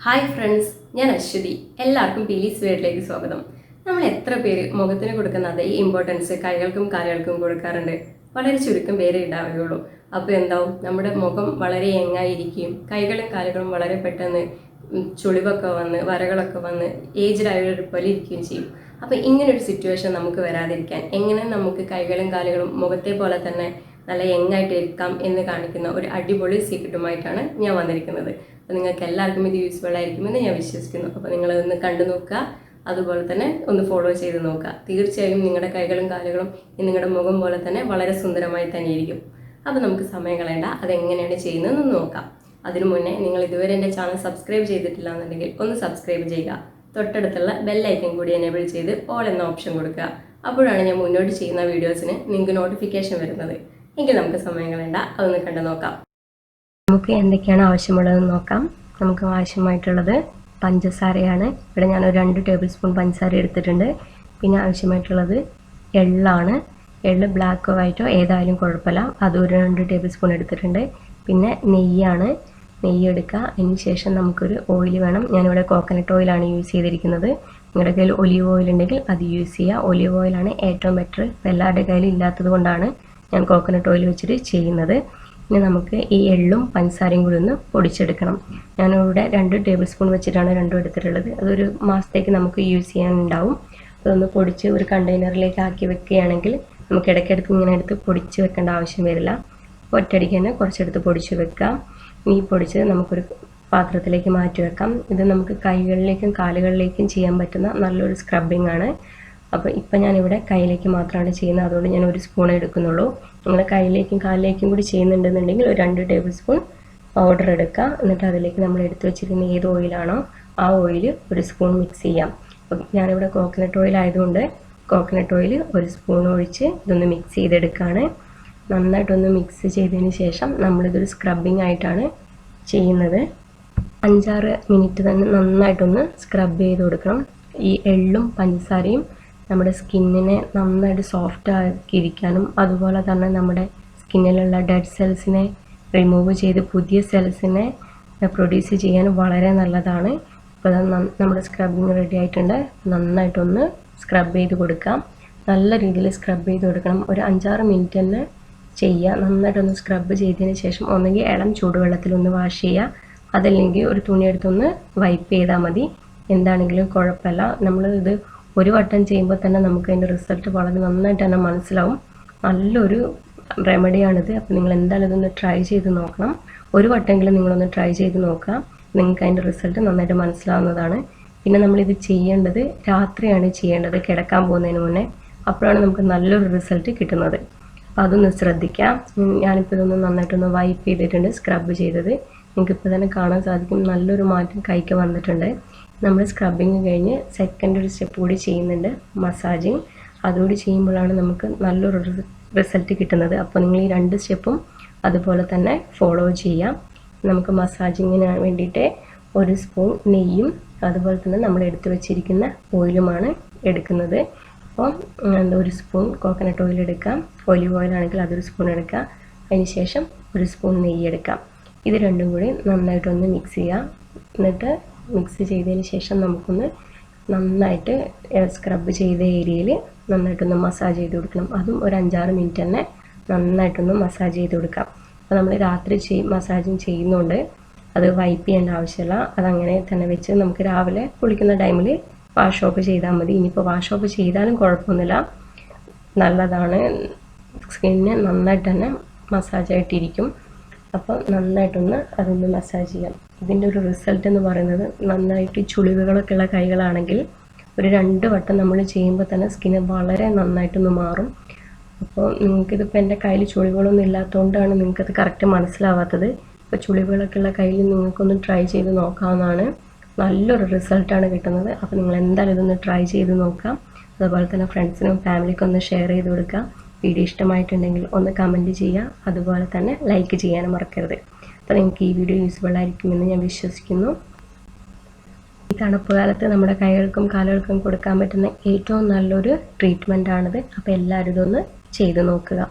Hi friends, ഞാൻ അശ്വതി. എല്ലാവർക്കും പീലീസ് വീട്ടിലേക്ക് സ്വാഗതം. നമ്മൾ എത്ര പേര് മുഖത്തിന് കൊടുക്കുന്ന അതേ ഇമ്പോർട്ടൻസ് കൈകൾക്കും കാലുകൾക്കും കൊടുക്കാറുണ്ട്? വളരെ ചുരുക്കം പേരെ ഉണ്ടാവുകയുള്ളൂ. അപ്പോൾ എന്താവും, നമ്മുടെ മുഖം വളരെ യങ്ങായിരിക്കും, കൈകളും കാലുകളും വളരെ പെട്ടെന്ന് ചുളിവൊക്കെ വന്ന് വരകളൊക്കെ വന്ന് ഏജ്ഡ് ആയവരെ പോലെ ഇരിക്കുകയും ചെയ്യും. അപ്പോൾ ഇങ്ങനൊരു സിറ്റുവേഷൻ നമുക്ക് വരാതിരിക്കാൻ എങ്ങനെ നമുക്ക് കൈകളും കാലുകളും മുഖത്തെ പോലെ തന്നെ നല്ല യങ്ങായിട്ട് ഇരിക്കാം എന്ന് കാണിക്കുന്ന ഒരു അടിപൊളി സീക്രട്ടുമായിട്ടാണ് ഞാൻ വന്നിരിക്കുന്നത്. അപ്പോൾ നിങ്ങൾക്ക് എല്ലാവർക്കും ഇത് യൂസ്ഫുൾ ആയിരിക്കുമെന്ന് ഞാൻ വിശ്വസിക്കുന്നു. അപ്പോൾ നിങ്ങളതൊന്ന് കണ്ടു നോക്കുക, അതുപോലെ തന്നെ ഒന്ന് ഫോളോ ചെയ്ത് നോക്കുക. തീർച്ചയായും നിങ്ങളുടെ കൈകളും കാലുകളും നിങ്ങളുടെ മുഖം പോലെ തന്നെ വളരെ സുന്ദരമായി തന്നെ ഇരിക്കും. അപ്പോൾ നമുക്ക് സമയം കളയണ്ട, അതെങ്ങനെയാണ് ചെയ്യുന്നതെന്ന് നോക്കാം. അതിനു മുന്നേ നിങ്ങൾ ഇതുവരെ എൻ്റെ ചാനൽ സബ്സ്ക്രൈബ് ചെയ്തിട്ടില്ല എന്നുണ്ടെങ്കിൽ ഒന്ന് സബ്സ്ക്രൈബ് ചെയ്യുക. തൊട്ടടുത്തുള്ള ബെല്ലൈക്കൻ കൂടി എനേബിൾ ചെയ്ത് ഓൾ എന്ന ഓപ്ഷൻ കൊടുക്കുക. അപ്പോഴാണ് ഞാൻ മുന്നോട്ട് ചെയ്യുന്ന വീഡിയോസിന് നിങ്ങൾക്ക് നോട്ടിഫിക്കേഷൻ വരുന്നത്. എങ്കിൽ നമുക്ക് സമയം കളയണ്ട, അതൊന്ന് കണ്ടു നോക്കാം. നമുക്ക് എന്തൊക്കെയാണ് ആവശ്യമുള്ളതെന്ന് നോക്കാം. നമുക്ക് ആവശ്യമായിട്ടുള്ളത് പഞ്ചസാരയാണ്. ഇവിടെ ഞാനൊരു 2 ടേബിൾ സ്പൂൺ പഞ്ചസാര എടുത്തിട്ടുണ്ട്. പിന്നെ ആവശ്യമായിട്ടുള്ളത് എള്ളാണ്. എള്ള് ബ്ലാക്കോ വൈറ്റോ ഏതായാലും കുഴപ്പമില്ല, അതൊരു 2 ടേബിൾ സ്പൂൺ എടുത്തിട്ടുണ്ട്. പിന്നെ നെയ്യാണ്, നെയ്യ് എടുക്കുക. അതിന് ശേഷം നമുക്കൊരു ഓയിൽ വേണം. ഞാനിവിടെ കോക്കനട്ട് ഓയിലാണ് യൂസ് ചെയ്തിരിക്കുന്നത്. നിങ്ങളുടെ കയ്യിൽ ഒലീവ് ഓയിൽ ഉണ്ടെങ്കിൽ അത് യൂസ് ചെയ്യുക. ഒലീവ് ഓയിലാണ് ഏറ്റവും ബെറ്റർ. എല്ലാവരുടെ കയ്യിൽ ഇല്ലാത്തത് കൊണ്ടാണ് ഞാൻ കോക്കനട്ട് ഓയിൽ വെച്ചിട്ട് ചെയ്യുന്നത്. പിന്നെ നമുക്ക് ഈ എള്ളും പഞ്ചസാരയും കൂടി ഒന്ന് പൊടിച്ചെടുക്കണം. ഞാനിവിടെ 2 ടേബിൾ സ്പൂൺ വെച്ചിട്ടാണ് രണ്ടും എടുത്തിട്ടുള്ളത്. അതൊരു മാസത്തേക്ക് നമുക്ക് യൂസ് ചെയ്യാനുണ്ടാവും. അതൊന്ന് പൊടിച്ച് ഒരു കണ്ടെയ്നറിലേക്ക് ആക്കി വെക്കുകയാണെങ്കിൽ നമുക്ക് ഇടയ്ക്കിടയ്ക്ക് ഇങ്ങനെ എടുത്ത് പൊടിച്ച് വെക്കേണ്ട ആവശ്യം വരില്ല. ഒറ്റയടിക്ക് തന്നെ കുറച്ചെടുത്ത് പൊടിച്ച് വെക്കാം. ഈ പൊടിച്ച് നമുക്കൊരു പാത്രത്തിലേക്ക് മാറ്റി വെക്കാം. ഇത് നമുക്ക് കൈകളിലേക്കും കാലുകളിലേക്കും ചെയ്യാൻ പറ്റുന്ന നല്ലൊരു സ്ക്രബിംഗ് ആണ്. അപ്പോൾ ഇപ്പം ഞാനിവിടെ കൈയിലേക്ക് മാത്രമാണ് ചെയ്യുന്നത്, അതുകൊണ്ട് ഞാൻ 1 സ്പൂൺ എടുക്കുന്നുള്ളൂ. നിങ്ങൾ കൈയിലേക്കും കാലിലേക്കും കൂടി ചെയ്യുന്നുണ്ടെന്നുണ്ടെങ്കിൽ ഒരു 2 ടേബിൾ സ്പൂൺ പൗഡർ എടുക്കുക. എന്നിട്ട് അതിലേക്ക് നമ്മൾ എടുത്തു വെച്ചിരിക്കുന്ന ഏത് ഓയിലാണോ ആ ഓയിൽ 1 സ്പൂൺ മിക്സ് ചെയ്യാം. അപ്പം ഞാനിവിടെ കോക്കനട്ട് ഓയിൽ ആയതുകൊണ്ട് കോക്കനട്ട് ഓയിൽ 1 സ്പൂൺ ഒഴിച്ച് ഇതൊന്ന് മിക്സ് ചെയ്തെടുക്കുകയാണ്. നന്നായിട്ടൊന്ന് മിക്സ് ചെയ്തതിന് ശേഷം നമ്മളിതൊരു സ്ക്രബിംഗ് ആയിട്ടാണ് ചെയ്യുന്നത്. 5-6 മിനിറ്റ് തന്നെ നന്നായിട്ടൊന്ന് സ്ക്രബ് ചെയ്ത് കൊടുക്കണം. ഈ എള്ളും പഞ്ചസാരയും നമ്മുടെ സ്കിന്നിനെ നന്നായിട്ട് സോഫ്റ്റ് ആക്കിയിരിക്കാനും അതുപോലെ തന്നെ നമ്മുടെ സ്കിന്നിലുള്ള ഡെഡ് സെൽസിനെ റിമൂവ് ചെയ്ത് പുതിയ സെൽസിനെ പ്രൊഡ്യൂസ് ചെയ്യാനും വളരെ നല്ലതാണ്. അപ്പോൾ നമ്മുടെ സ്ക്രബിങ് റെഡി ആയിട്ടുണ്ട്. നന്നായിട്ടൊന്ന് സ്ക്രബ് ചെയ്ത് കൊടുക്കാം. നല്ല രീതിയിൽ സ്ക്രബ് ചെയ്ത് കൊടുക്കണം. ഒരു 5-6 മിനിറ്റ് തന്നെ ചെയ്യുക. നന്നായിട്ടൊന്ന് സ്ക്രബ് ചെയ്തതിന് ശേഷം ഒന്നെങ്കിൽ ഇളം ചൂടുവെള്ളത്തിലൊന്ന് വാഷ് ചെയ്യുക, അതല്ലെങ്കിൽ ഒരു തുണി എടുത്തൊന്ന് വൈപ്പ് ചെയ്താൽ മതി. എന്താണെങ്കിലും കുഴപ്പമില്ല. നമ്മൾ ഇത് ഒരു വട്ടം ചെയ്യുമ്പോൾ തന്നെ നമുക്ക് അതിൻ്റെ റിസൾട്ട് വളരെ നന്നായിട്ട് തന്നെ മനസ്സിലാവും. നല്ലൊരു റെമഡിയാണിത്. അപ്പോൾ നിങ്ങൾ എന്തായാലും ഇതൊന്ന് ട്രൈ ചെയ്ത് നോക്കണം. ഒരു വട്ടമെങ്കിലും നിങ്ങളൊന്ന് ട്രൈ ചെയ്ത് നോക്കുക. നിങ്ങൾക്ക് അതിൻ്റെ റിസൾട്ട് നന്നായിട്ട് മനസ്സിലാവുന്നതാണ്. പിന്നെ നമ്മളിത് ചെയ്യേണ്ടത് രാത്രിയാണ് ചെയ്യേണ്ടത്, കിടക്കാൻ പോകുന്നതിന് മുന്നേ. അപ്പോഴാണ് നമുക്ക് നല്ലൊരു റിസൾട്ട് കിട്ടുന്നത്. അപ്പോൾ അതൊന്ന് ശ്രദ്ധിക്കാം. ഞാനിപ്പോൾ ഇതൊന്ന് നന്നായിട്ടൊന്ന് വൈപ്പ് ചെയ്തിട്ടുണ്ട്, സ്ക്രബ് ചെയ്തത്. നിങ്ങൾക്കിപ്പോൾ തന്നെ കാണാൻ സാധിക്കും നല്ലൊരു മാറ്റം കൈക്ക് വന്നിട്ടുണ്ട്. നമ്മൾ സ്ക്രബിങ് കഴിഞ്ഞ് സെക്കൻഡ് ഒരു സ്റ്റെപ്പ് കൂടി ചെയ്യുന്നുണ്ട്, മസാജിങ്. അതുകൂടി ചെയ്യുമ്പോഴാണ് നമുക്ക് നല്ലൊരു റിസൾട്ട് കിട്ടുന്നത്. അപ്പോൾ നിങ്ങൾ ഈ 2 സ്റ്റെപ്പും അതുപോലെ തന്നെ ഫോളോ ചെയ്യാം. നമുക്ക് മസാജിങ്ങിന് വേണ്ടിയിട്ട് 1 സ്പൂൺ നെയ്യും അതുപോലെ തന്നെ നമ്മൾ എടുത്തു വെച്ചിരിക്കുന്ന ഓയിലുമാണ് എടുക്കുന്നത്. അപ്പോൾ 1 സ്പൂൺ കോക്കനട്ട് ഓയിൽ എടുക്കാം. ഒലിവ് ഓയിലാണെങ്കിൽ അതൊരു സ്പൂൺ എടുക്കാം. അതിന് ശേഷം 1 സ്പൂൺ നെയ്യ് എടുക്കാം. ഇത് രണ്ടും കൂടി നന്നായിട്ടൊന്ന് മിക്സ് ചെയ്യാം. എന്നിട്ട് മിക്സ് ചെയ്തതിന് ശേഷം നമുക്കൊന്ന് നന്നായിട്ട് സ്ക്രബ് ചെയ്ത ഏരിയയിൽ നന്നായിട്ടൊന്ന് മസാജ് ചെയ്ത് കൊടുക്കണം. അതും ഒരു 5-6 മിനിറ്റ് തന്നെ നന്നായിട്ടൊന്ന് മസാജ് ചെയ്ത് കൊടുക്കാം. അപ്പോൾ നമ്മൾ രാത്രി മസാജിങ് ചെയ്യുന്നതുകൊണ്ട് അത് വൈപ്പ് ചെയ്യേണ്ട ആവശ്യമില്ല. അതങ്ങനെ തന്നെ വെച്ച് നമുക്ക് രാവിലെ കുളിക്കുന്ന ടൈമിൽ വാഷ് ഓഫ് ചെയ്താൽ മതി. ഇനിയിപ്പോൾ വാഷ് ഓഫ് ചെയ്താലും കുഴപ്പമൊന്നുമില്ല, നല്ലതാണ്. സ്കിന്നിന് നന്നായിട്ട് തന്നെ മസാജായിട്ടിരിക്കും. അപ്പോൾ നന്നായിട്ടൊന്ന് അതൊന്ന് മസാജ് ചെയ്യാം. ഇതിൻ്റെ ഒരു റിസൾട്ട് എന്ന് പറയുന്നത് നന്നായിട്ട് ചുളിവുകളൊക്കെ ഉള്ള കൈകളാണെങ്കിൽ ഒരു 2 വട്ടം നമ്മൾ ചെയ്യുമ്പോൾ തന്നെ സ്കിന്ന് വളരെ നന്നായിട്ടൊന്ന് മാറും. അപ്പോൾ നിങ്ങൾക്കിതിപ്പോൾ എൻ്റെ കയ്യിൽ ചുളിവുകളൊന്നും ഇല്ലാത്തതുകൊണ്ടാണ് നിങ്ങൾക്കത് കറക്റ്റ് മനസ്സിലാവാത്തത്. ഇപ്പോൾ ചുളിവുകളൊക്കെ ഉള്ള കയ്യിൽ നിങ്ങൾക്കൊന്ന് ട്രൈ ചെയ്ത് നോക്കാവുന്നതാണ്. നല്ലൊരു റിസൾട്ടാണ് കിട്ടുന്നത്. അപ്പോൾ നിങ്ങൾ എന്തായാലും ഇതൊന്ന് ട്രൈ ചെയ്ത് നോക്കാം. അതുപോലെ തന്നെ ഫ്രണ്ട്സിനും ഫാമിലിക്കും ഒന്ന് ഷെയർ ചെയ്ത് കൊടുക്കുക. വീഡിയോ ഇഷ്ടമായിട്ടുണ്ടെങ്കിൽ ഒന്ന് കമൻറ്റ് ചെയ്യുക, അതുപോലെ തന്നെ ലൈക്ക് ചെയ്യാനും മറക്കരുത്. അപ്പോൾ നിങ്ങൾക്ക് ഈ വീഡിയോ യൂസ്ഫുൾ ആയിരിക്കുമെന്ന് ഞാൻ വിശ്വസിക്കുന്നു. ഈ തണുപ്പ് കാലത്ത് നമ്മുടെ കൈകൾക്കും കാലുകൾക്കും കൊടുക്കാൻ പറ്റുന്ന ഏറ്റവും നല്ലൊരു ട്രീറ്റ്മെൻറ്റാണിത്. അപ്പോൾ എല്ലാവരും ഇതൊന്ന് ചെയ്ത് നോക്കുക.